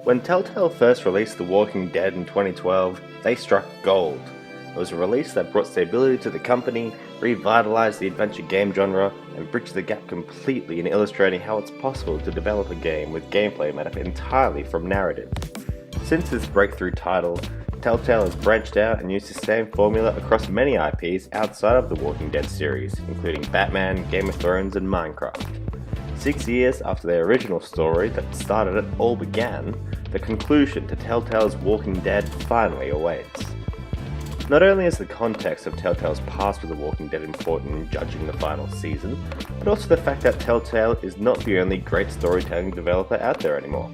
When Telltale first released The Walking Dead in 2012, they struck gold. It was a release that brought stability to the company, revitalized the adventure game genre, and bridged the gap completely in illustrating how it's possible to develop a game with gameplay made up entirely from narrative. Since this breakthrough title, Telltale has branched out and used the same formula across many IPs outside of the Walking Dead series, including Batman, Game of Thrones, and Minecraft. 6 years after their original story that started it all began, the conclusion to Telltale's Walking Dead finally awaits. Not only is the context of Telltale's past with The Walking Dead important in judging the final season, but also the fact that Telltale is not the only great storytelling developer out there anymore.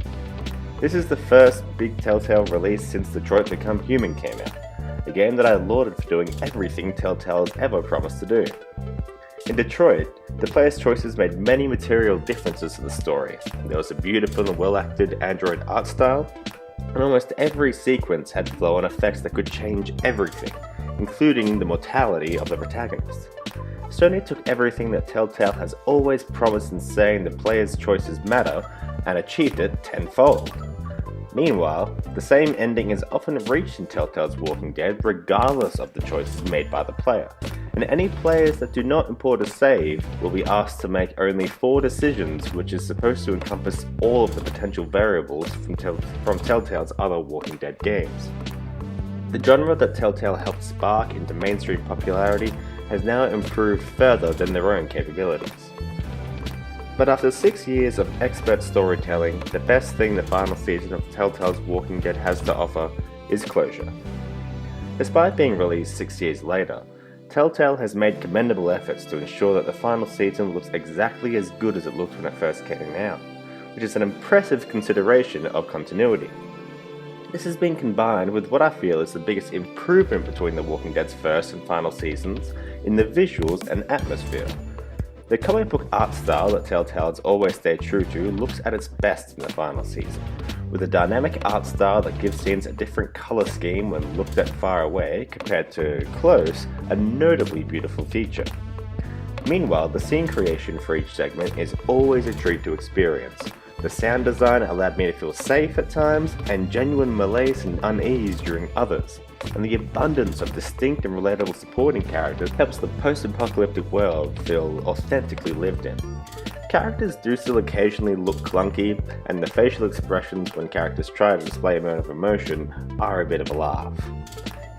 This is the first big Telltale release since Detroit Become Human came out, a game that I lauded for doing everything Telltale has ever promised to do. In Detroit, the player's choices made many material differences to the story. There was a beautiful and well-acted android art style, and almost every sequence had flow-on effects that could change everything, including the mortality of the protagonist. Sony took everything that Telltale has always promised in saying the player's choices matter, and achieved it tenfold. Meanwhile, the same ending is often reached in Telltale's Walking Dead regardless of the choices made by the player, and any players that do not import a save will be asked to make only 4 decisions, which is supposed to encompass all of the potential variables from Telltale's other Walking Dead games. The genre that Telltale helped spark into mainstream popularity has now improved further than their own capabilities. But after 6 years of expert storytelling, the best thing the final season of Telltale's Walking Dead has to offer is closure. Despite being released 6 years later, Telltale has made commendable efforts to ensure that the final season looks exactly as good as it looked when it first came out, which is an impressive consideration of continuity. This has been combined with what I feel is the biggest improvement between The Walking Dead's first and final seasons in the visuals and atmosphere. The comic book art style that Telltale has always stayed true to looks at its best in the final season, with a dynamic art style that gives scenes a different colour scheme when looked at far away compared to close, a notably beautiful feature. Meanwhile, the scene creation for each segment is always a treat to experience. The sound design allowed me to feel safe at times, and genuine malaise and unease during others. And the abundance of distinct and relatable supporting characters helps the post-apocalyptic world feel authentically lived in. Characters do still occasionally look clunky, and the facial expressions when characters try to display a moment of emotion are a bit of a laugh.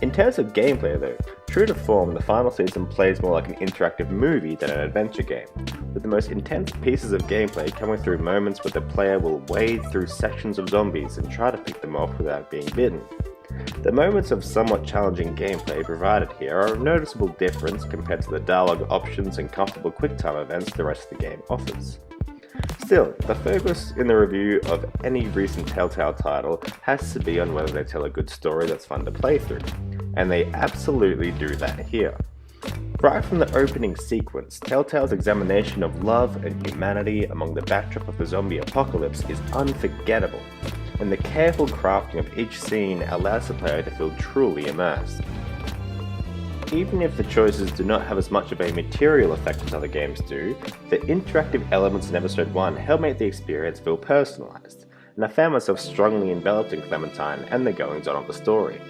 In terms of gameplay though, true to form, the final season plays more like an interactive movie than an adventure game, with the most intense pieces of gameplay coming through moments where the player will wade through sections of zombies and try to pick them off without being bitten. The moments of somewhat challenging gameplay provided here are a noticeable difference compared to the dialogue options and comfortable QuickTime events the rest of the game offers. Still, the focus in the review of any recent Telltale title has to be on whether they tell a good story that's fun to play through, and they absolutely do that here. Right from the opening sequence, Telltale's examination of love and humanity among the backdrop of the zombie apocalypse is unforgettable, and the careful crafting of each scene allows the player to feel truly immersed. Even if the choices do not have as much of a material effect as other games do, the interactive elements in Episode 1 help make the experience feel personalized, and I found myself strongly enveloped in Clementine and the goings-on of the story.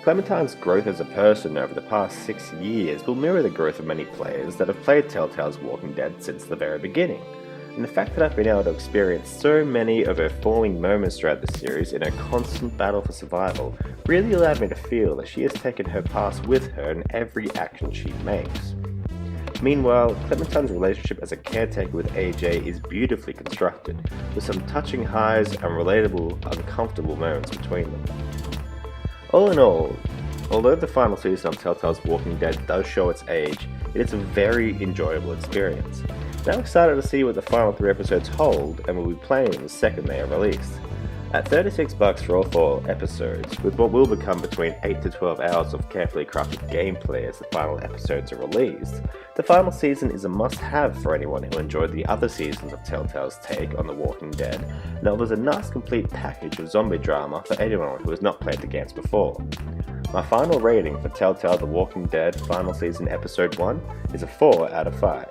Clementine's growth as a person over the past 6 years will mirror the growth of many players that have played Telltale's Walking Dead since the very beginning, and the fact that I've been able to experience so many of her forming moments throughout the series in a constant battle for survival really allowed me to feel that she has taken her past with her in every action she makes. Meanwhile, Clementine's relationship as a caretaker with AJ is beautifully constructed, with some touching highs and relatable, uncomfortable moments between them. All in all, although the final season of Telltale's Walking Dead does show its age, it is a very enjoyable experience. I'm excited to see what the final 3 episodes hold, and will be playing them the second they are released. At $36 for all 4 episodes, with what will become between 8 to 12 hours of carefully crafted gameplay as the final episodes are released, the final season is a must-have for anyone who enjoyed the other seasons of Telltale's take on The Walking Dead, and offers a nice complete package of zombie drama for anyone who has not played the games before. My final rating for Telltale The Walking Dead Final Season Episode 1 is a 4 out of 5.